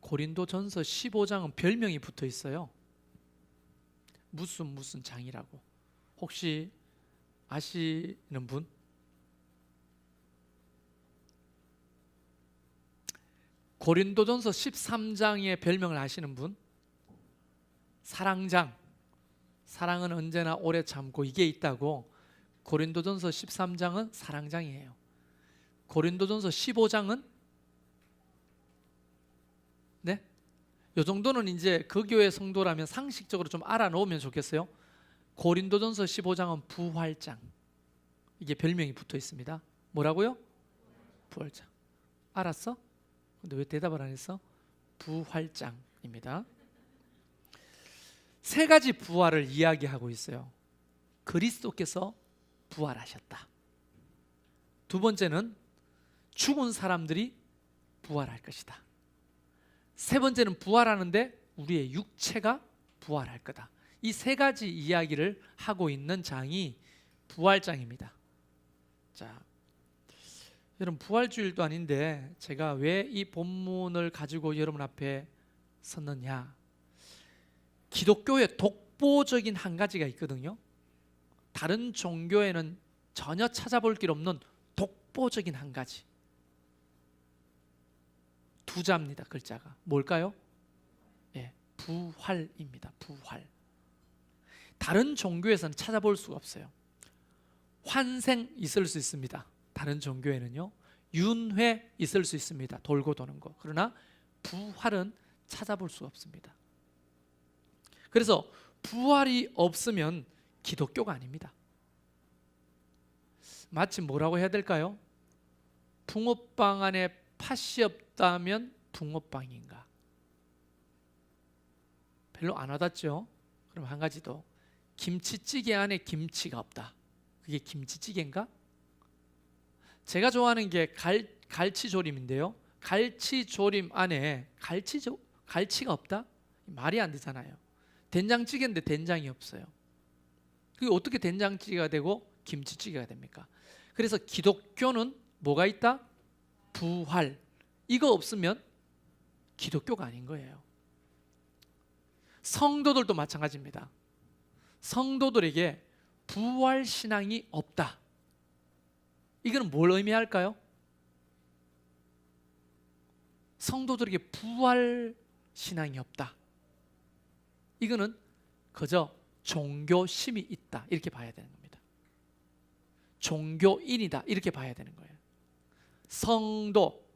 고린도전서 15장은 별명이 붙어 있어요. 무슨 장이라고. 혹시 아시는 분? 고린도전서 13장의 별명을 아시는 분? 사랑장. 사랑은 언제나 오래 참고, 이게 있다고. 고린도전서 13장은 사랑장이에요. 고린도전서 15장은 네? 요 정도는 이제 그 교회 성도라면 상식적으로 좀 알아놓으면 좋겠어요. 고린도전서 15장은 부활장. 이게 별명이 붙어 있습니다. 뭐라고요? 부활장. 알았어? 근데 왜 대답을 안 했어? 부활장입니다. 세 가지 부활을 이야기하고 있어요. 그리스도께서 부활하셨다. 두 번째는 죽은 사람들이 부활할 것이다. 세 번째는 부활하는데 우리의 육체가 부활할 거다. 이 세 가지 이야기를 하고 있는 장이 부활장입니다. 자, 여러분, 부활주일도 아닌데 제가 왜 이 본문을 가지고 여러분 앞에 섰느냐? 기독교의 독보적인 한 가지가 있거든요. 다른 종교에는 전혀 찾아볼 길 없는 독보적인 한 가지. 두 자입니다. 글자가 뭘까요? 예, 부활입니다. 부활. 다른 종교에서는 찾아볼 수가 없어요. 환생 있을 수 있습니다. 다른 종교에는요. 윤회 있을 수 있습니다. 돌고 도는 거. 그러나 부활은 찾아볼 수 없습니다. 그래서 부활이 없으면 기독교가 아닙니다. 마치 뭐라고 해야 될까요? 붕어빵 안에 팥이 없다면 붕어빵인가? 별로 안 와닿죠? 그럼 한 가지 더. 김치찌개 안에 김치가 없다. 그게 김치찌개인가? 제가 좋아하는 게 갈치조림인데요. 갈치조림 안에 갈치가 없다? 말이 안 되잖아요. 된장찌개인데 된장이 없어요. 그게 어떻게 된장찌개가 되고 김치찌개가 됩니까? 그래서 기독교는 뭐가 있다? 부활. 이거 없으면 기독교가 아닌 거예요. 성도들도 마찬가지입니다. 성도들에게 부활 신앙이 없다. 이거는 뭘 의미할까요? 성도들에게 부활 신앙이 없다. 이거는 그저 종교심이 있다. 이렇게 봐야 되는 겁니다. 종교인이다. 이렇게 봐야 되는 거예요. 성도,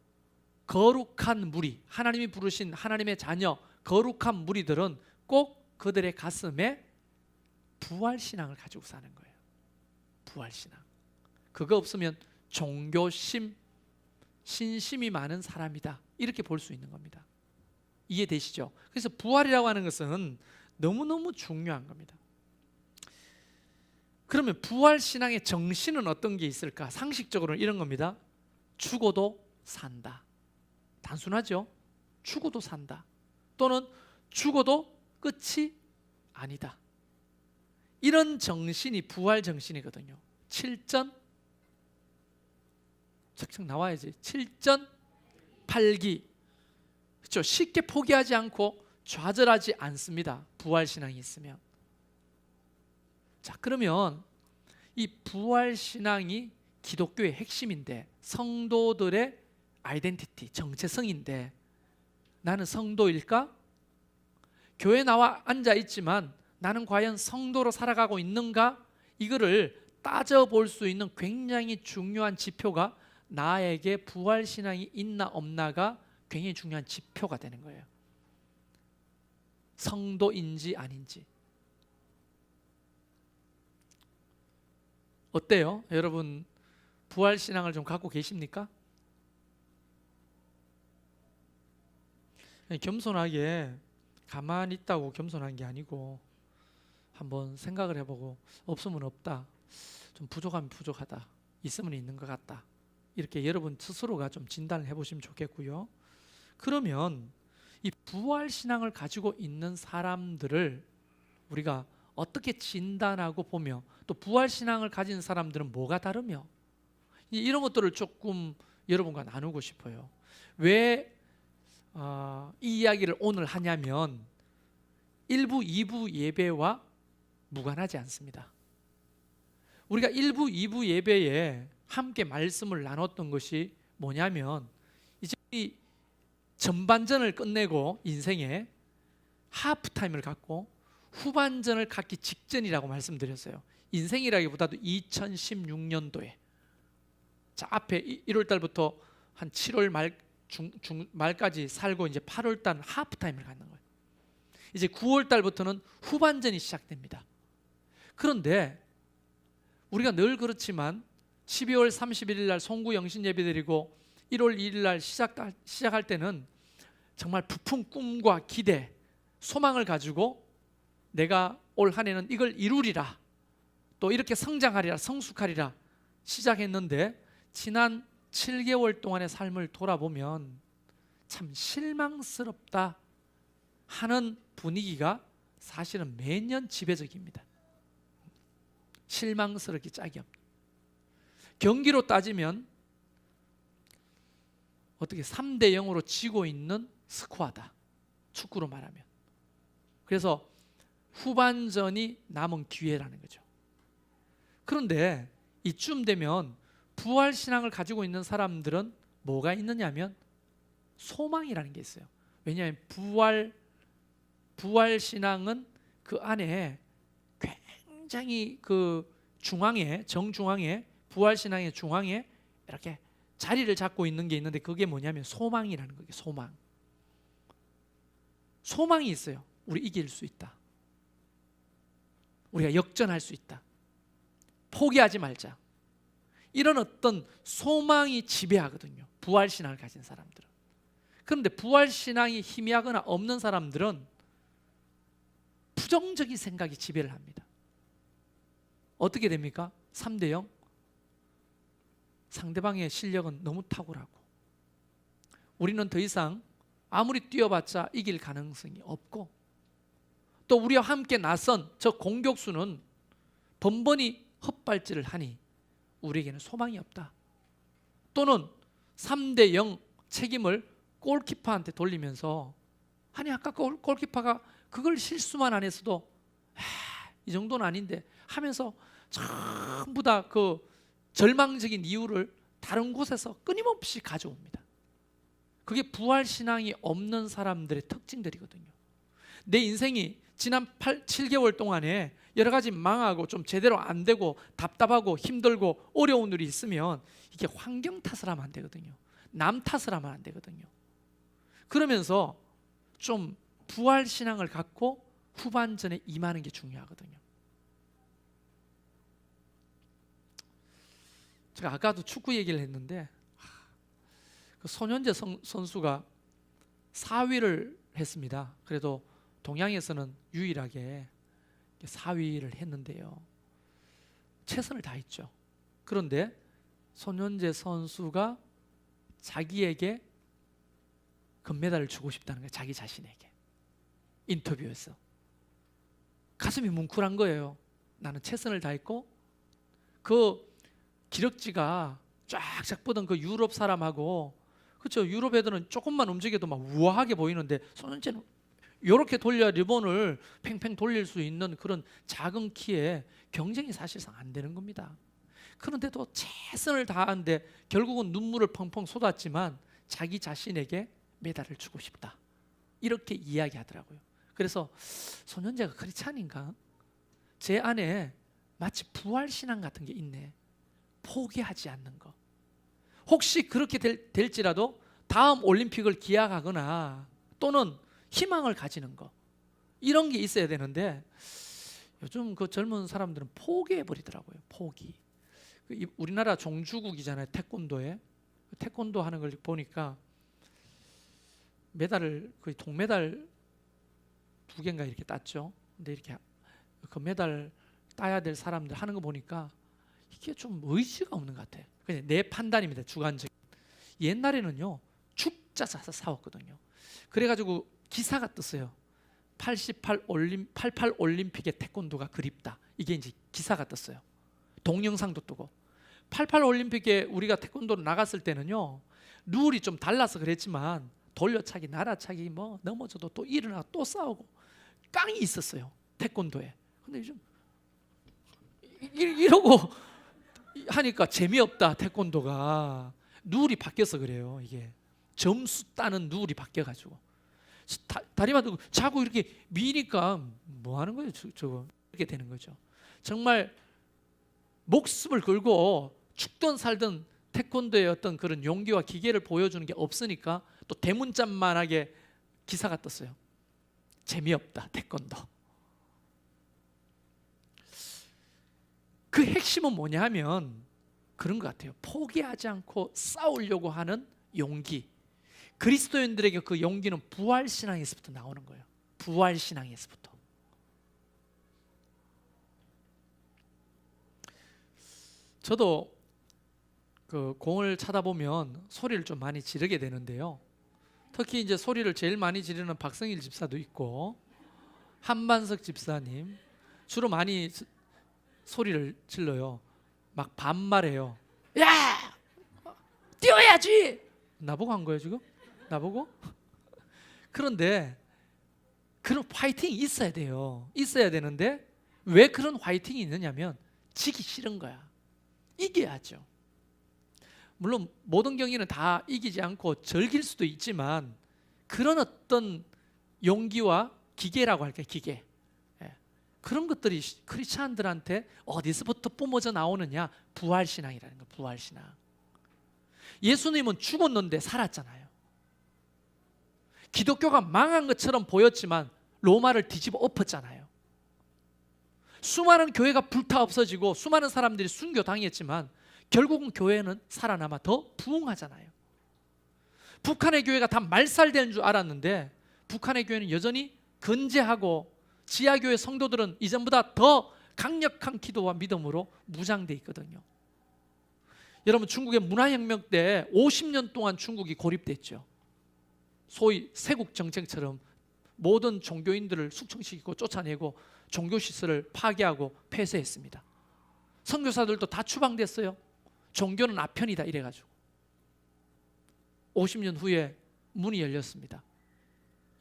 거룩한 무리, 하나님이 부르신 하나님의 자녀, 거룩한 무리들은 꼭 그들의 가슴에 부활신앙을 가지고 사는 거예요. 부활신앙. 그거 없으면 종교심, 신심이 많은 사람이다. 이렇게 볼 수 있는 겁니다. 이해되시죠? 그래서 부활이라고 하는 것은 너무너무 중요한 겁니다. 그러면 부활신앙의 정신은 어떤 게 있을까? 상식적으로는 이런 겁니다. 죽어도 산다. 단순하죠? 죽어도 산다. 또는 죽어도 끝이 아니다. 이런 정신이 부활 정신이거든요. 7전 착착 나와야지. 7전 8기. 그렇죠? 쉽게 포기하지 않고 좌절하지 않습니다. 부활 신앙이 있으면. 자, 그러면 이 부활 신앙이 기독교의 핵심인데, 성도들의 아이덴티티, 정체성인데, 나는 성도일까? 교회 나와 앉아 있지만 나는 과연 성도로 살아가고 있는가? 이거를 따져볼 수 있는 굉장히 중요한 지표가, 나에게 부활 신앙이 있나 없나가 굉장히 중요한 지표가 되는 거예요. 성도인지 아닌지. 어때요? 여러분 부활 신앙을 좀 갖고 계십니까? 겸손하게 가만히 있다고 겸손한 게 아니고 한번 생각을 해보고, 없으면 없다, 좀 부족하면 부족하다, 있으면 있는 것 같다, 이렇게 여러분 스스로가 좀 진단을 해보시면 좋겠고요. 그러면 이 부활 신앙을 가지고 있는 사람들을 우리가 어떻게 진단하고 보며, 또 부활 신앙을 가진 사람들은 뭐가 다르며, 이런 것들을 조금 여러분과 나누고 싶어요. 왜 이 이야기를 오늘 하냐면 1부, 2부 예배와 무관하지 않습니다. 우리가 1부, 2부 예배에 함께 말씀을 나눴던 것이 뭐냐면 이제 이 전반전을 끝내고 인생에 하프타임을 갖고 후반전을 갖기 직전이라고 말씀드렸어요. 인생이라기보다도 2016년도에 자, 앞에 1월 달부터 한 7월 말까지 살고 이제 8월 달 하프타임을 갖는 거예요. 이제 9월 달부터는 후반전이 시작됩니다. 그런데 우리가 늘 그렇지만 12월 31일 날 송구 영신 예배 드리고 1월 2일 날 시작할 때는 정말 부푼 꿈과 기대, 소망을 가지고 내가 올 한 해는 이걸 이루리라, 또 이렇게 성장하리라, 성숙하리라 시작했는데 지난 7개월 동안의 삶을 돌아보면 참 실망스럽다 하는 분위기가 사실은 매년 지배적입니다. 실망스럽기 짝이 없다. 경기로 따지면 어떻게 3대 0으로 지고 있는 스코어다, 축구로 말하면. 그래서 후반전이 남은 기회라는 거죠. 그런데 이쯤 되면 부활신앙을 가지고 있는 사람들은 뭐가 있느냐면 소망이라는 게 있어요. 왜냐하면 부활신앙은 그 안에 굉장히 그 중앙에, 정중앙에, 부활신앙의 중앙에 이렇게 자리를 잡고 있는 게 있는데 그게 뭐냐면 소망이라는 거예요. 소망이 있어요. 우리 이길 수 있다, 우리가 역전할 수 있다, 포기하지 말자, 이런 어떤 소망이 지배하거든요, 부활신앙을 가진 사람들은. 그런데 부활신앙이 희미하거나 없는 사람들은 부정적인 생각이 지배를 합니다. 어떻게 됩니까? 3대 0, 상대방의 실력은 너무 탁월하고 우리는 더 이상 아무리 뛰어봤자 이길 가능성이 없고, 또 우리와 함께 나선 저 공격수는 번번이 헛발질을 하니 우리에게는 소망이 없다. 또는 3대 0 책임을 골키퍼한테 돌리면서 아니 아까 골키퍼가 그걸 실수만 안 했어도 이 정도는 아닌데 하면서 전부 다 그 절망적인 이유를 다른 곳에서 끊임없이 가져옵니다. 그게 부활신앙이 없는 사람들의 특징들이거든요. 내 인생이 지난 7개월 동안에 여러 가지 망하고 좀 제대로 안 되고 답답하고 힘들고 어려운 일이 있으면 이게 환경 탓을 하면 안 되거든요. 남 탓을 하면 안 되거든요. 그러면서 좀 부활신앙을 갖고 후반전에 임하는 게 중요하거든요. 제가 아까도 축구 얘기를 했는데 그 손현재 선수가 4위를 했습니다. 그래도 동양에서는 유일하게 4위를 했는데요, 최선을 다했죠. 그런데 손현재 선수가 자기에게 금메달을 주고 싶다는 거예요. 자기 자신에게 인터뷰에서 가슴이 뭉클한 거예요. 나는 최선을 다했고 그 기럭지가 쫙쫙 뻗은 그 유럽 사람하고, 그렇죠, 유럽 애들은 조금만 움직여도 막 우아하게 보이는데 손현재는 이렇게 돌려 리본을 팽팽 돌릴 수 있는 그런 작은 키에 경쟁이 사실상 안 되는 겁니다. 그런데도 최선을 다하는데 결국은 눈물을 펑펑 쏟았지만 자기 자신에게 메달을 주고 싶다, 이렇게 이야기하더라고요. 그래서 손현재가 그렇지 않은가? 제 안에 마치 부활신앙 같은 게 있네. 포기하지 않는 거. 혹시 그렇게 될지라도 다음 올림픽을 기약하거나 또는 희망을 가지는 거, 이런 게 있어야 되는데 요즘 그 젊은 사람들은 포기해버리더라고요. 포기. 우리나라 종주국이잖아요, 태권도에. 태권도 하는 걸 보니까 메달을 거의 동메달 2개인가 이렇게 땄죠. 근데 이렇게 금메달 따야 될 사람들 하는 거 보니까 이게 좀 의지가 없는 것 같아요. 그냥 내 판단입니다, 주관적인. 옛날에는요 죽자 사서 싸웠거든요. 그래가지고 기사가 떴어요. 88 올림픽의 태권도가 그립다, 이게 이제 기사가 떴어요. 동영상도 뜨고. 88 올림픽에 우리가 태권도로 나갔을 때는요 룰이 좀 달라서 그랬지만 돌려차기, 날아차기, 뭐 넘어져도 또 일어나 또 싸우고 깡이 있었어요, 태권도에. 근데 요즘 이러고 하니까 재미없다. 태권도가 룰이 바뀌어서 그래요. 이게 점수 따는 룰이 바뀌어가지고 다리만 들고 자꾸 이렇게 미니까 뭐 하는 거예요? 저거 이렇게 되는 거죠. 정말 목숨을 걸고 죽든 살든 태권도의 어떤 그런 용기와 기계를 보여주는 게 없으니까 또 대문짝만하게 기사가 떴어요. 재미없다, 태권도. 그 핵심은 뭐냐 하면 그런 것 같아요. 포기하지 않고 싸우려고 하는 용기. 그리스도인들에게 그 용기는 부활신앙에서부터 나오는 거예요. 부활신앙에서부터. 저도 그 공을 차다 보면 소리를 좀 많이 지르게 되는데요. 특히 이제 소리를 제일 많이 지르는 박성일 집사도 있고 한반석 집사님 주로 많이 소리를 질러요. 막 반말해요. 야! 뛰어야지! 나보고 한 거예요 지금? 나보고? 그런데 그런 화이팅이 있어야 돼요. 있어야 되는데 왜 그런 화이팅이 있느냐면 지기 싫은 거야. 이겨야죠. 물론 모든 경기는 다 이기지 않고 즐길 수도 있지만 그런 어떤 용기와 기계라고 할게요. 기계. 그런 것들이 크리스찬들한테 어디서부터 뿜어져 나오느냐? 부활신앙이라는 거. 부활신앙. 예수님은 죽었는데 살았잖아요. 기독교가 망한 것처럼 보였지만 로마를 뒤집어 엎었잖아요. 수많은 교회가 불타 없어지고 수많은 사람들이 순교당했지만 결국은 교회는 살아남아 더 부흥하잖아요. 북한의 교회가 다 말살되는 줄 알았는데 북한의 교회는 여전히 건재하고 지하교회 성도들은 이전보다 더 강력한 기도와 믿음으로 무장되어 있거든요. 여러분, 중국의 문화혁명 때 50년 동안 중국이 고립됐죠. 소위 세국 정책처럼 모든 종교인들을 숙청시키고 쫓아내고 종교시설을 파괴하고 폐쇄했습니다. 선교사들도 다 추방됐어요. 종교는 아편이다 이래가지고 50년 후에 문이 열렸습니다.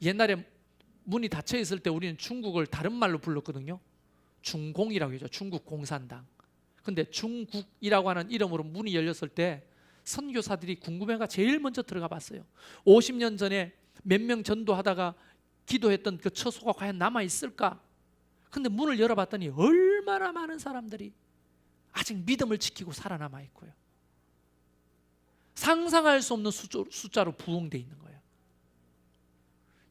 옛날에 문이 닫혀 있을 때 우리는 중국을 다른 말로 불렀거든요. 중공이라고 하죠. 중국 공산당. 근데 중국이라고 하는 이름으로 문이 열렸을 때 선교사들이 궁금해가 제일 먼저 들어가 봤어요. 50년 전에 몇 명 전도하다가 기도했던 그 처소가 과연 남아있을까? 근데 문을 열어봤더니 얼마나 많은 사람들이 아직 믿음을 지키고 살아남아 있고요. 상상할 수 없는 숫자로 부흥되어 있는 거예요.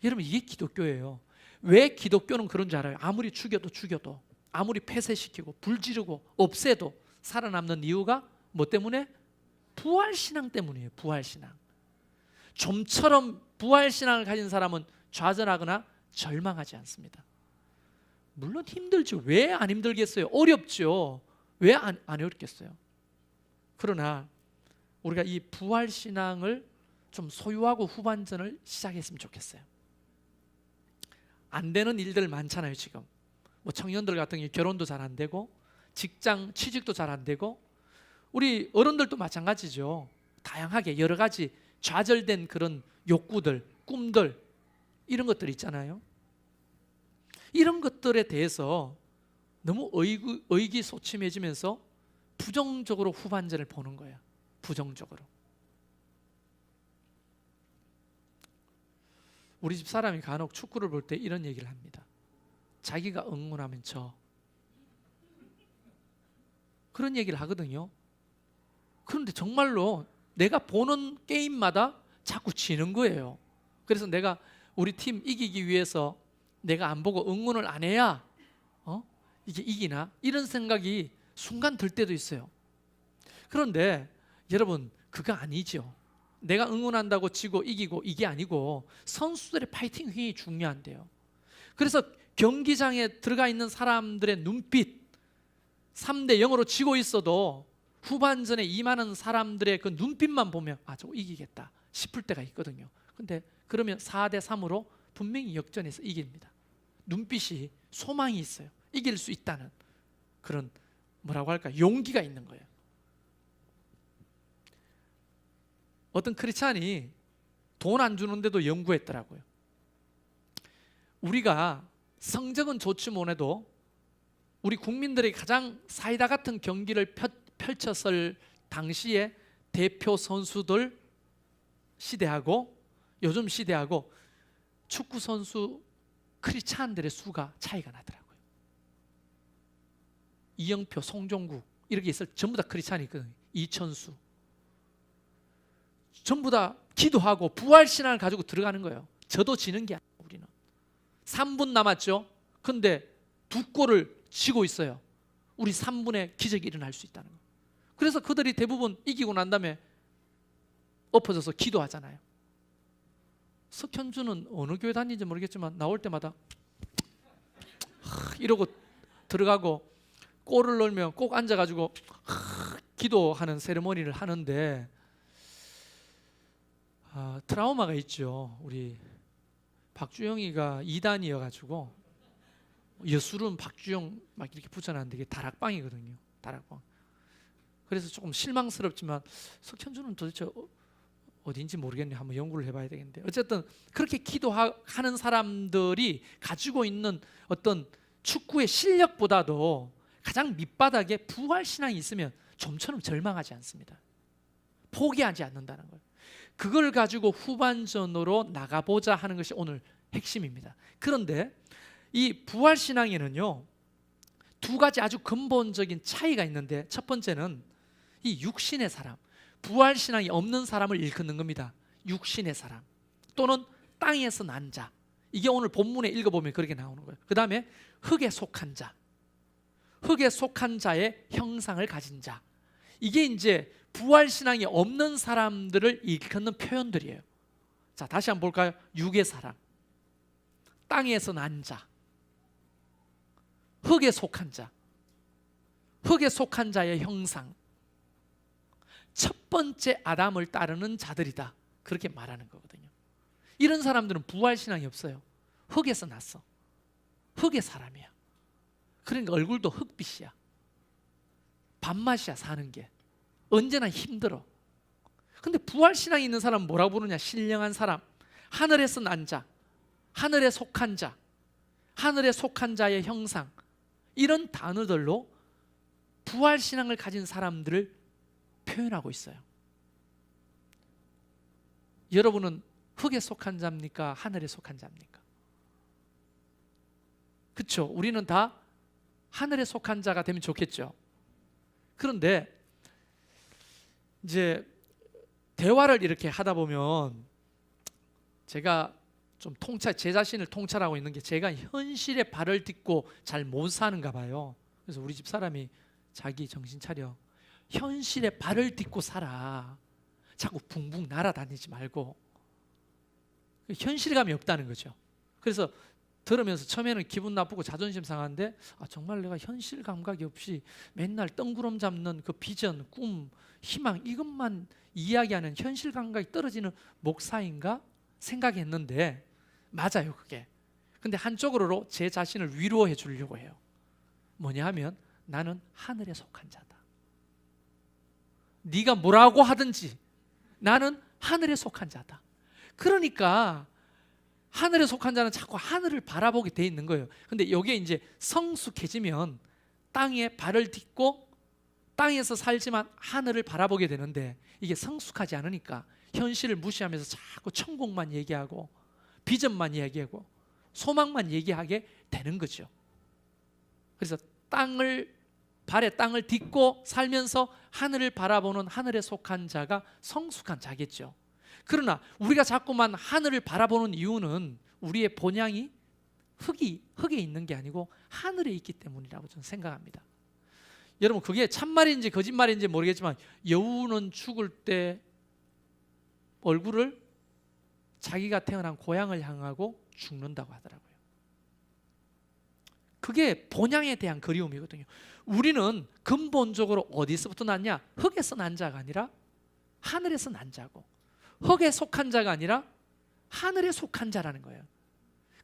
여러분, 이게 기독교예요. 왜 기독교는 그런 줄 알아요? 아무리 죽여도 아무리 폐쇄시키고 불지르고 없애도 살아남는 이유가 뭐 때문에? 부활신앙 때문이에요. 부활신앙. 좀처럼 부활신앙을 가진 사람은 좌절하거나 절망하지 않습니다. 물론 힘들죠. 왜 안 힘들겠어요? 어렵죠. 왜 안 어렵겠어요? 그러나 우리가 이 부활신앙을 좀 소유하고 후반전을 시작했으면 좋겠어요. 안 되는 일들 많잖아요. 지금 뭐 청년들 같은 경우 결혼도 잘 안 되고 직장 취직도 잘 안 되고 우리 어른들도 마찬가지죠. 다양하게 여러 가지 좌절된 그런 욕구들, 꿈들 이런 것들 있잖아요. 이런 것들에 대해서 너무 의기소침해지면서 부정적으로 후반전을 보는 거예요. 부정적으로. 우리 집 사람이 간혹 축구를 볼 때 이런 얘기를 합니다. 자기가 응원하면 져. 그런 얘기를 하거든요. 그런데 정말로 내가 보는 게임마다 자꾸 지는 거예요. 그래서 내가 우리 팀 이기기 위해서 내가 안 보고 응원을 안 해야 이게 이기나? 이런 생각이 순간 들 때도 있어요. 그런데 여러분, 그거 아니죠. 내가 응원한다고 지고 이기고 이게 아니고 선수들의 파이팅이 중요한데요. 그래서 경기장에 들어가 있는 사람들의 눈빛 3대 0으로 지고 있어도 후반전에 임하는 사람들의 그 눈빛만 보면 아, 저거 이기겠다 싶을 때가 있거든요. 근데 그러면 4대 3으로 분명히 역전해서 이깁니다. 눈빛이 소망이 있어요. 이길 수 있다는 그런 뭐라고 할까? 용기가 있는 거예요. 어떤 크리스찬이 돈 안 주는데도 연구했더라고요. 우리가 성적은 좋지 못해도 우리 국민들이 가장 사이다 같은 경기를 펼쳤을 당시에 대표 선수들 시대하고 요즘 시대하고 축구 선수 크리스찬들의 수가 차이가 나더라고요. 이영표, 송종국 이렇게 있을 전부 다 크리스찬이 있거든요. 이천수 전부 다 기도하고 부활신앙을 가지고 들어가는 거예요. 저도 지는 게 아니에요. 우리는 3분 남았죠. 근데 2골을 지고 있어요. 우리 3분에 기적이 일어날 수 있다는 거예요. 그래서 그들이 대부분 이기고 난 다음에 엎어져서 기도하잖아요. 석현주는 어느 교회 다니는지 모르겠지만 나올 때마다 이러고 들어가고 골을 넣으면 꼭 앉아가지고 기도하는 세레모니를 하는데 트라우마가 있죠. 우리 박주영이가 2단이어가지고 여술은 박주영 막 이렇게 붙여놨는데 이게 다락방이거든요. 다락방. 그래서 조금 실망스럽지만 석현주는 도대체 어딘지 모르겠네요. 한번 연구를 해봐야 되겠는데 어쨌든 그렇게 기도하는 사람들이 가지고 있는 어떤 축구의 실력보다도 가장 밑바닥에 부활신앙이 있으면 좀처럼 절망하지 않습니다. 포기하지 않는다는 거예요. 그걸 가지고 후반전으로 나가보자 하는 것이 오늘 핵심입니다. 그런데 이 부활신앙에는요 2가지 아주 근본적인 차이가 있는데 첫 번째는 이 육신의 사람, 부활신앙이 없는 사람을 일컫는 겁니다. 육신의 사람 또는 땅에서 난 자. 이게 오늘 본문에 읽어보면 그렇게 나오는 거예요. 그 다음에 흙에 속한 자, 흙에 속한 자의 형상을 가진 자. 이게 이제 부활신앙이 없는 사람들을 일컫는 표현들이에요. 자, 다시 한번 볼까요? 육의 사람, 땅에서 난 자, 흙에 속한 자, 흙에 속한 자의 형상, 첫 번째 아담을 따르는 자들이다, 그렇게 말하는 거거든요. 이런 사람들은 부활신앙이 없어요. 흙에서 났어. 흙의 사람이야. 그러니까 얼굴도 흙빛이야. 밥맛이야. 사는 게 언제나 힘들어. 근데 부활신앙이 있는 사람은 뭐라고 부르냐? 신령한 사람, 하늘에서 난 자, 하늘에 속한 자, 하늘에 속한 자의 형상, 이런 단어들로 부활신앙을 가진 사람들을 표현하고 있어요. 여러분은 흙에 속한 자입니까? 하늘에 속한 자입니까? 그렇죠? 우리는 다 하늘에 속한 자가 되면 좋겠죠. 그런데 이제 대화를 이렇게 하다 보면 제가 좀 제 자신을 통찰하고 있는 게 제가 현실에 발을 딛고 잘 못 사는가 봐요. 그래서 우리 집 사람이 자기 정신 차려. 현실에 발을 딛고 살아. 자꾸 붕붕 날아다니지 말고. 현실감이 없다는 거죠. 그래서 들으면서 처음에는 기분 나쁘고 자존심 상한데 정말 내가 현실 감각이 없이 맨날 뜬구름 잡는 그 비전, 꿈, 희망 이것만 이야기하는 현실 감각이 떨어지는 목사인가 생각했는데 맞아요, 그게. 근데 한쪽으로 제 자신을 위로해 주려고 해요. 뭐냐 하면 나는 하늘에 속한 자다. 네가 뭐라고 하든지 나는 하늘에 속한 자다. 그러니까 하늘에 속한 자는 자꾸 하늘을 바라보게 돼 있는 거예요. 근데 여기에 이제 성숙해지면 땅에 발을 딛고 땅에서 살지만 하늘을 바라보게 되는데 이게 성숙하지 않으니까 현실을 무시하면서 자꾸 천국만 얘기하고 비전만 얘기하고 소망만 얘기하게 되는 거죠. 그래서 발에 땅을 딛고 살면서 하늘을 바라보는 하늘에 속한 자가 성숙한 자겠죠. 그러나 우리가 자꾸만 하늘을 바라보는 이유는 우리의 본향이 흙에 있는 게 아니고 하늘에 있기 때문이라고 저는 생각합니다. 여러분 그게 참말인지 거짓말인지 모르겠지만 여우는 죽을 때 얼굴을 자기가 태어난 고향을 향하고 죽는다고 하더라고요. 그게 본향에 대한 그리움이거든요. 우리는 근본적으로 어디서부터 났냐? 흙에서 난 자가 아니라 하늘에서 난 자고, 흙에 속한 자가 아니라 하늘에 속한 자라는 거예요.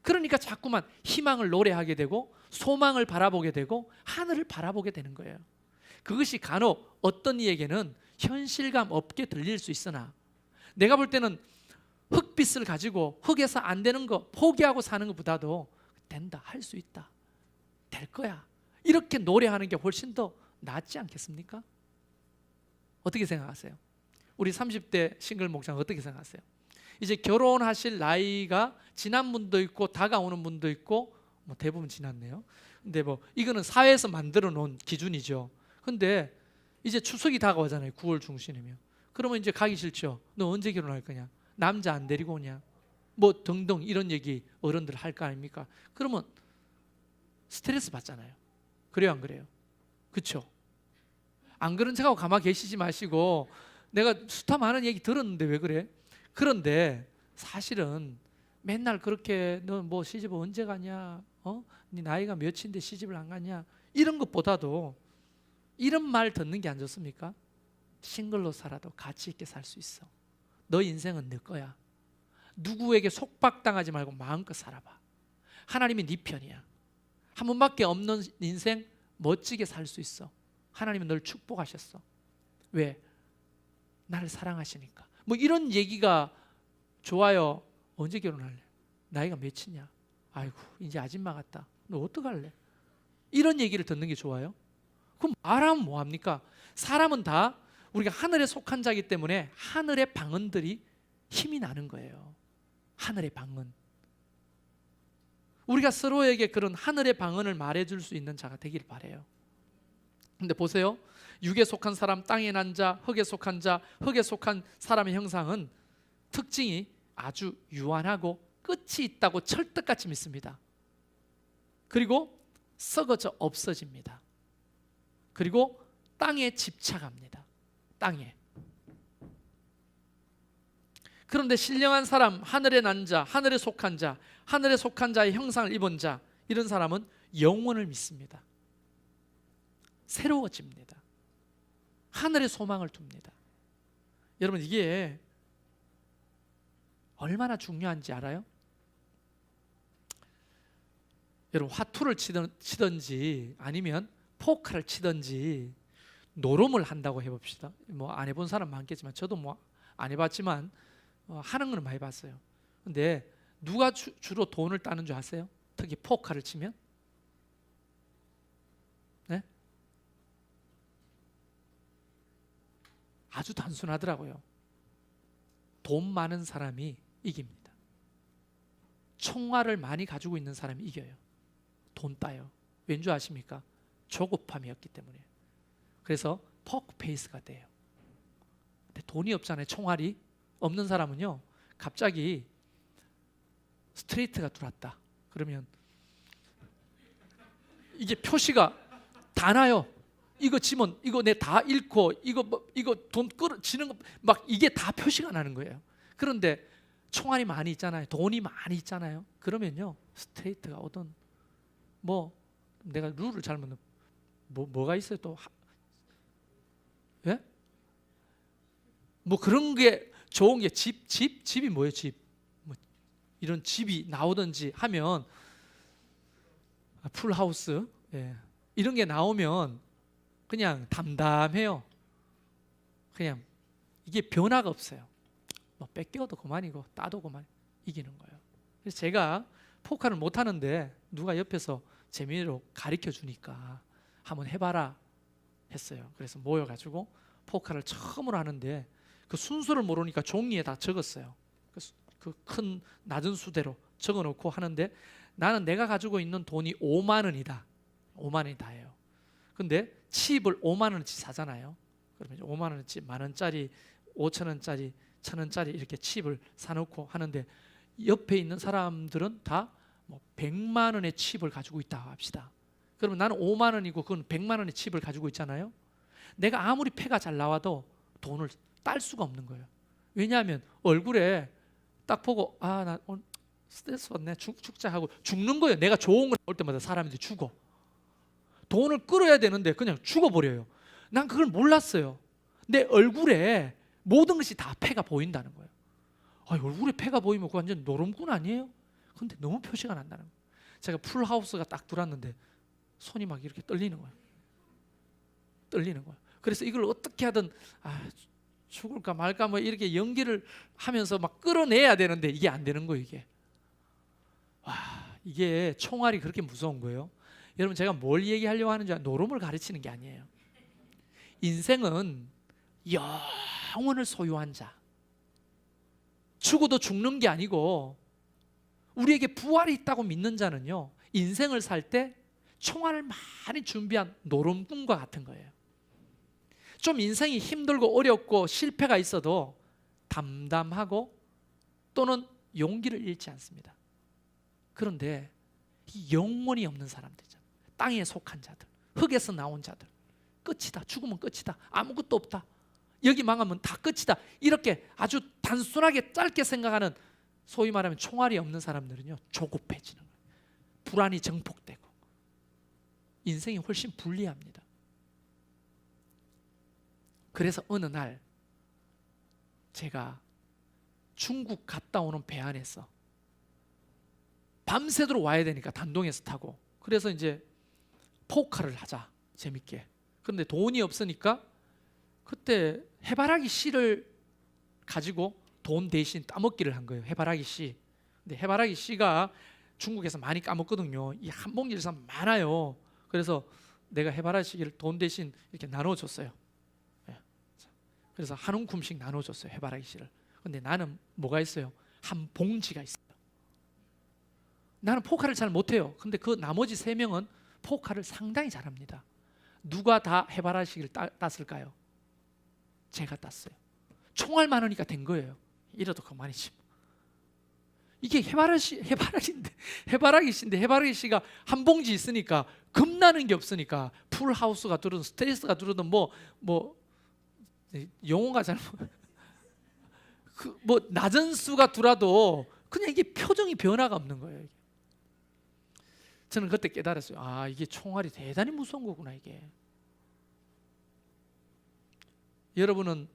그러니까 자꾸만 희망을 노래하게 되고 소망을 바라보게 되고 하늘을 바라보게 되는 거예요. 그것이 간혹 어떤 이에게는 현실감 없게 들릴 수 있으나 내가 볼 때는 흑빛을 가지고 흑에서 안 되는 거 포기하고 사는 것보다도 된다, 할 수 있다, 될 거야, 이렇게 노래하는 게 훨씬 더 낫지 않겠습니까? 어떻게 생각하세요? 우리 30대 싱글 목장 어떻게 생각하세요? 이제 결혼하실 나이가 지난 분도 있고 다가오는 분도 있고 뭐 대부분 지났네요. 근데 뭐 이거는 사회에서 만들어 놓은 기준이죠. 근데 이제 추석이 다가오잖아요. 9월 중순이면. 그러면 이제 가기 싫죠. 너 언제 결혼할 거냐? 남자 안 데리고 오냐? 뭐 등등 이런 얘기 어른들 할 거 아닙니까? 그러면 스트레스 받잖아요. 그래요, 안 그래요? 그렇죠? 안 그런 척하고 가만히 계시지 마시고, 내가 수타 많은 얘기 들었는데 왜 그래? 그런데 사실은 맨날 그렇게 너 뭐 시집 언제 가냐? 네 나이가 몇인데 시집을 안 가냐? 이런 것보다도 이런 말 듣는 게 안 좋습니까? 싱글로 살아도 가치 있게 살 수 있어. 너 인생은 네 거야. 누구에게 속박당하지 말고 마음껏 살아봐. 하나님이 네 편이야. 한 번밖에 없는 인생 멋지게 살 수 있어. 하나님은 널 축복하셨어. 왜? 나를 사랑하시니까. 뭐 이런 얘기가 좋아요. 언제 결혼할래? 나이가 몇이냐? 아이고 이제 아줌마 같다. 너 어떡할래? 이런 얘기를 듣는 게 좋아요? 그럼 말하면 뭐합니까? 사람은 다 우리가 하늘에 속한 자이기 때문에 하늘의 방언들이 힘이 나는 거예요. 하늘의 방언. 우리가 서로에게 그런 하늘의 방언을 말해줄 수 있는 자가 되길 바라요. 근데 보세요. 육에 속한 사람, 땅에 난 자, 흙에 속한 자, 흙에 속한 사람의 형상은 특징이 아주 유한하고 끝이 있다고 철떡같이 믿습니다. 그리고 썩어져 없어집니다. 그리고 땅에 집착합니다. 땅에. 그런데 신령한 사람, 하늘에 난 자, 하늘에 속한 자, 하늘에 속한 자의 형상을 입은 자, 이런 사람은 영원을 믿습니다. 새로워집니다. 하늘에 소망을 둡니다. 여러분 이게 얼마나 중요한지 알아요? 여러분 화투를 치든지 아니면 포커를 치든지 노름을 한다고 해봅시다. 뭐 안 해본 사람 많겠지만 저도 뭐 안 해봤지만 하는 건 많이 봤어요. 근데 누가 주로 돈을 따는 줄 아세요? 특히 포커를 치면? 네? 아주 단순하더라고요. 돈 많은 사람이 이깁니다. 총알을 많이 가지고 있는 사람이 이겨요. 돈 따요. 왠지 아십니까? 조급함이었기 때문에. 그래서 포크페이스가 돼요. 근데 돈이 없잖아요. 총알이 없는 사람은요, 갑자기 스트레이트가 들어왔다 그러면 이게 표시가 다 나요. 이거 지면 이거 내 다 잃고 이거 돈 지는 거 막 이게 다 표시가 나는 거예요. 그런데 총알이 많이 있잖아요. 돈이 많이 있잖아요. 그러면요 스트레이트가 오든 뭐 내가 룰을 잘못 뭐가 있어요 또? 예? 뭐 그런 게 좋은 게 집이 뭐예요? 집 뭐 이런 집이 나오든지 하면 풀하우스 예. 이런 게 나오면 그냥 담담해요. 그냥 이게 변화가 없어요. 뭐 뺏겨도 그만이고 따도 그만 이기는 거예요. 그래서 제가 포커를 못 하는데 누가 옆에서 재미로 가르쳐 주니까 한번 해봐라 했어요. 그래서 모여가지고 포커를 처음으로 하는데 그 순서를 모르니까 종이에 다 적었어요. 그 큰 낮은 수대로 적어놓고 하는데 나는 내가 가지고 있는 돈이 5만 원이다. 5만 원이 다예요. 근데 칩을 5만 원어치 사잖아요. 그러면 5만 원어치, 만 원짜리, 5천 원짜리, 1,000 원짜리 이렇게 칩을 사놓고 하는데 옆에 있는 사람들은 다 뭐 100만 원의 칩을 가지고 있다 합시다. 그러면 나는 5만 원이고 그건 100만 원의 칩을 가지고 있잖아요. 내가 아무리 패가 잘 나와도 돈을 딸 수가 없는 거예요. 왜냐하면 얼굴에 딱 보고 나 오늘 스트레스 받네 죽자 하고 죽는 거예요. 내가 좋은 걸 볼 때마다 사람들이 죽어. 돈을 끌어야 되는데 그냥 죽어버려요. 난 그걸 몰랐어요. 내 얼굴에 모든 것이 다 패가 보인다는 거예요. 얼굴에 패가 보이면 그거 완전 노름꾼 아니에요? 근데 너무 표시가 난다는 거예요. 제가 풀하우스가 딱 들어왔는데 손이 막 이렇게 떨리는 거예요. 떨리는 거예요. 그래서 이걸 어떻게 하든 죽을까 말까 뭐 이렇게 연기를 하면서 막 끌어내야 되는데 이게 안 되는 거예요. 이게 이게 총알이 그렇게 무서운 거예요. 여러분, 제가 뭘 얘기하려고 하는지 노름을 가르치는 게 아니에요. 인생은 영혼을 소유한 자, 죽어도 죽는 게 아니고 우리에게 부활이 있다고 믿는 자는요, 인생을 살 때 총알을 많이 준비한 노름꾼과 같은 거예요. 좀 인생이 힘들고 어렵고 실패가 있어도 담담하고 또는 용기를 잃지 않습니다. 그런데 이 영혼이 없는 사람들이잖아요. 땅에 속한 자들, 흙에서 나온 자들, 끝이다, 죽으면 끝이다, 아무것도 없다, 여기 망하면 다 끝이다, 이렇게 아주 단순하게 짧게 생각하는, 소위 말하면 총알이 없는 사람들은요, 조급해지는 거예요. 불안이 증폭되고 인생이 훨씬 불리합니다. 그래서 어느 날 제가 중국 갔다 오는 배 안에서 밤새도록 와야 되니까 단동에서 타고, 그래서 이제 포카를 하자, 재밌게. 그런데 돈이 없으니까 그때 해바라기 씨를 가지고 돈 대신 따먹기를 한 거예요. 해바라기 씨. 근데 해바라기 씨가 중국에서 많이 까먹거든요. 이 한 봉지를 사면 많아요. 그래서 내가 해바라기 씨를 돈 대신 이렇게 나눠줬어요. 그래서 한 움큼씩 나눠줬어요, 해바라기 씨를. 근데 나는 뭐가 있어요? 한 봉지가 있어요. 나는 포카를 잘 못해요. 근데 그 나머지 3명은 포카를 상당히 잘합니다. 누가 다 해바라기 씨를 땄을까요? 제가 땄어요. 총알 많으니까 된 거예요. 이래도 그만이지. 이게 해바라기 씨인데 해바라기 씨가 한 봉지 있으니까 겁나는 게 없으니까, 풀하우스가 들어든 스트레스가 들어든 뭐 용어가 잘못 뭐 낮은 수가 들어도 그냥 이게 표정이 변화가 없는 거예요. 저는 그때 깨달았어요. 아, 이게 총알이 대단히 무서운 거구나, 이게. 여러분은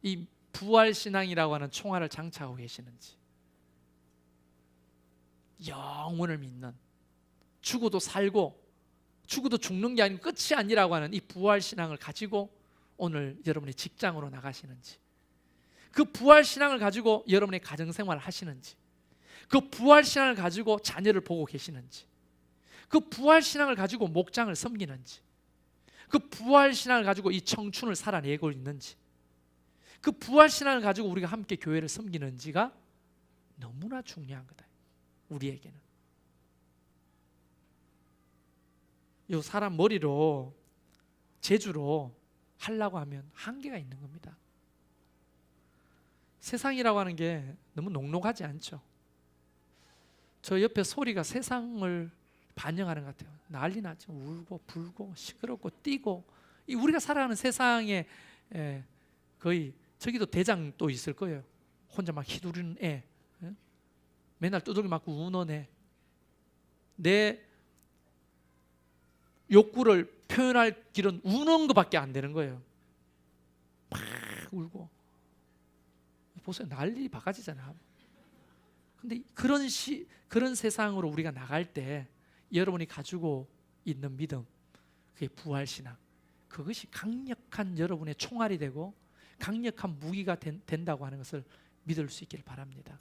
이 부활신앙이라고 하는 총알을 장착하고 계시는지, 영혼을 믿는, 죽어도 살고 죽어도 죽는 게 아니고 끝이 아니라고 하는 이 부활신앙을 가지고 오늘 여러분의 직장으로 나가시는지, 그 부활신앙을 가지고 여러분의 가정생활을 하시는지, 그 부활신앙을 가지고 자녀를 보고 계시는지, 그 부활신앙을 가지고 목장을 섬기는지, 그 부활신앙을 가지고 이 청춘을 살아내고 있는지, 그 부활신앙을 가지고 우리가 함께 교회를 섬기는지가 너무나 중요한 거다, 우리에게는. 이 사람 머리로, 재주로 하려고 하면 한계가 있는 겁니다. 세상이라고 하는 게 너무 녹록하지 않죠. 저 옆에 소리가 세상을 반영하는 것 같아요. 난리 나죠. 울고 불고 시끄럽고 뛰고. 이 우리가 살아가는 세상에 거의, 저기도 대장 또 있을 거예요. 혼자 막 휘두르는 애, 맨날 두들겨 맞고 우는 애. 내 욕구를 표현할 길은 우는 것밖에 안 되는 거예요. 막 울고. 보세요, 난리 바가지잖아요. 근데 그런 세상으로 우리가 나갈 때 여러분이 가지고 있는 믿음, 그게 부활신앙, 그것이 강력한 여러분의 총알이 되고 강력한 무기가 된다고 하는 것을 믿을 수 있기를 바랍니다.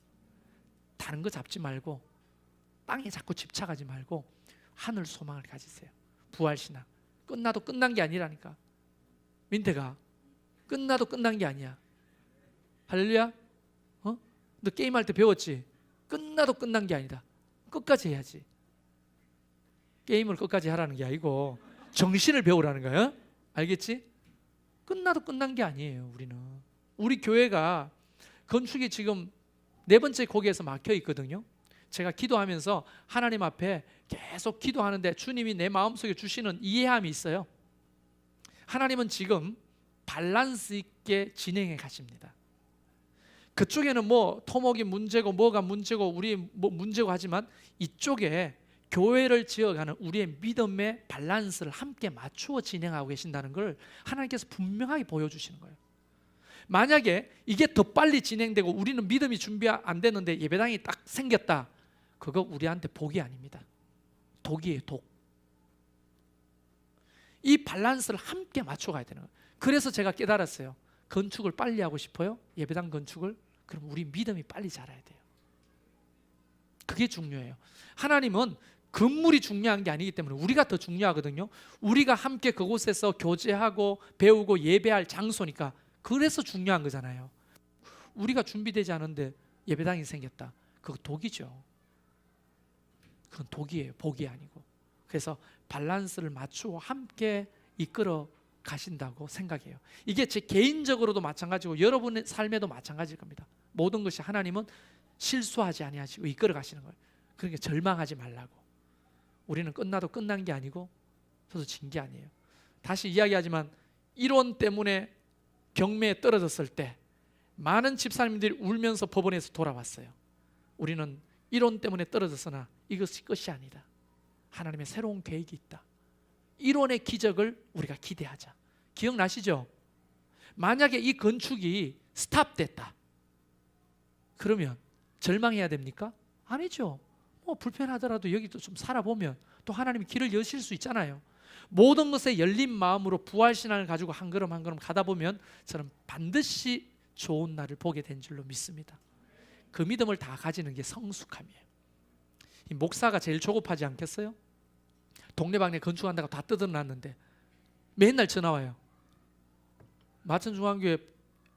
다른 거 잡지 말고, 땅에 자꾸 집착하지 말고 하늘 소망을 가지세요. 부활신앙. 끝나도 끝난 게 아니라니까. 민태가 끝나도 끝난 게 아니야. 할렐루야. 너 게임할 때 배웠지? 끝나도 끝난 게 아니다. 끝까지 해야지. 게임을 끝까지 하라는 게 아니고 정신을 배우라는 거야. 알겠지? 끝나도 끝난 게 아니에요. 우리는. 우리 교회가 건축이 지금 4번째 거기에서 막혀 있거든요. 제가 기도하면서 하나님 앞에 계속 기도하는데 주님이 내 마음속에 주시는 이해함이 있어요. 하나님은 지금 밸런스 있게 진행해 가십니다. 그쪽에는 뭐 토목이 문제고 뭐가 문제고 우리 뭐 문제고 하지만, 이쪽에 교회를 지어가는 우리의 믿음의 밸런스를 함께 맞추어 진행하고 계신다는 걸 하나님께서 분명하게 보여주시는 거예요. 만약에 이게 더 빨리 진행되고 우리는 믿음이 준비 안 됐는데 예배당이 딱 생겼다, 그거 우리한테 복이 아닙니다. 독이에요, 독. 이 밸런스를 함께 맞춰가야 되는 거예요. 그래서 제가 깨달았어요. 건축을 빨리 하고 싶어요? 예배당 건축을? 그럼 우리 믿음이 빨리 자라야 돼요. 그게 중요해요. 하나님은 건물이 중요한 게 아니기 때문에 우리가 더 중요하거든요. 우리가 함께 그곳에서 교제하고 배우고 예배할 장소니까 그래서 중요한 거잖아요. 우리가 준비되지 않은데 예배당이 생겼다. 그거 독이죠. 그건 독이에요. 복이 아니고. 그래서 밸런스를 맞추고 함께 이끌어 가신다고 생각해요. 이게 제 개인적으로도 마찬가지고 여러분의 삶에도 마찬가지일 겁니다. 모든 것이 하나님은 실수하지 아니하시고 이끌어 가시는 거예요. 그러니까 절망하지 말라고. 우리는 끝나도 끝난 게 아니고 저도 진 게 아니에요. 다시 이야기하지만 이론 때문에 경매에 떨어졌을 때 많은 집사님들이 울면서 법원에서 돌아왔어요. 우리는 이론 때문에 떨어졌으나 이것이 끝이 아니다. 하나님의 새로운 계획이 있다. 이론의 기적을 우리가 기대하자. 기억나시죠? 만약에 이 건축이 스탑됐다. 그러면 절망해야 됩니까? 아니죠. 뭐 불편하더라도 여기도 좀 살아보면 또 하나님이 길을 여실 수 있잖아요. 모든 것에 열린 마음으로 부활신앙을 가지고 한 걸음 한 걸음 가다 보면 저는 반드시 좋은 날을 보게 된 줄로 믿습니다. 그 믿음을 다 가지는 게 성숙함이에요. 이 목사가 제일 조급하지 않겠어요? 동네방네 건축한다고 다 뜯어놨는데 맨날 전화 와요. 마천중앙교회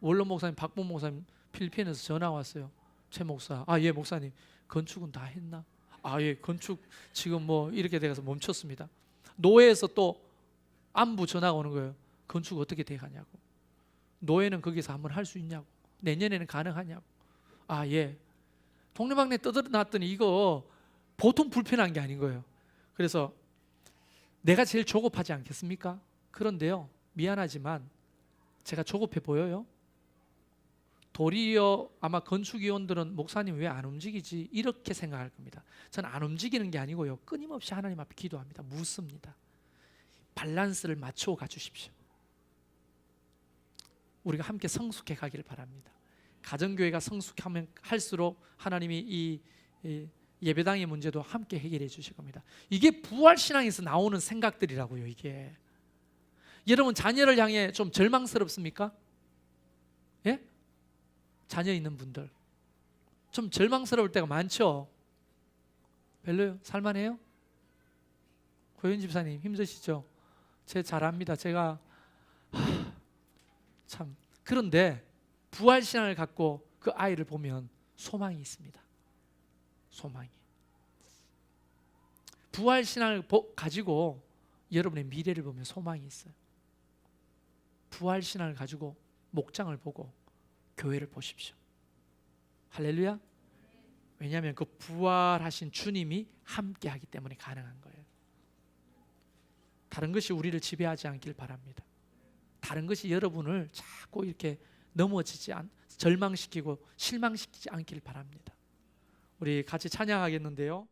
원로 목사님 박봉 목사님 필리핀에서 전화 왔어요. 최 목사, 예 목사님 건축은 다 했나? 예 건축 지금 뭐 이렇게 돼서 멈췄습니다. 노회에서 또 안부 전화가 오는 거예요. 건축 어떻게 돼가냐고. 노회는 거기서 한번 할 수 있냐고. 내년에는 가능하냐고. 예. 동네방네 뜯어놨더니 이거 보통 불편한 게 아닌 거예요. 그래서 내가 제일 조급하지 않겠습니까? 그런데요, 미안하지만 제가 조급해 보여요? 도리어 아마 건축위원들은 목사님 왜 안 움직이지? 이렇게 생각할 겁니다. 저는 안 움직이는 게 아니고요, 끊임없이 하나님 앞에 기도합니다. 묻습니다. 밸런스를 맞춰 가주십시오. 우리가 함께 성숙해 가기를 바랍니다. 가정교회가 성숙하면 할수록 하나님이 이 예배당의 문제도 함께 해결해 주실 겁니다. 이게 부활신앙에서 나오는 생각들이라고요. 이게 여러분 자녀를 향해 좀 절망스럽습니까? 예? 자녀 있는 분들 좀 절망스러울 때가 많죠? 별로요? 살만해요? 고현 집사님 힘드시죠? 제 잘합니다. 제가 참 그런데 부활신앙을 갖고 그 아이를 보면 소망이 있습니다. 소망이. 부활신앙을 가지고 여러분의 미래를 보면 소망이 있어요. 부활신앙을 가지고 목장을 보고 교회를 보십시오. 할렐루야. 왜냐하면 그 부활하신 주님이 함께 하기 때문에 가능한 거예요. 다른 것이 우리를 지배하지 않길 바랍니다. 다른 것이 여러분을 자꾸 이렇게 절망시키고 실망시키지 않길 바랍니다. 우리 같이 찬양하겠는데요.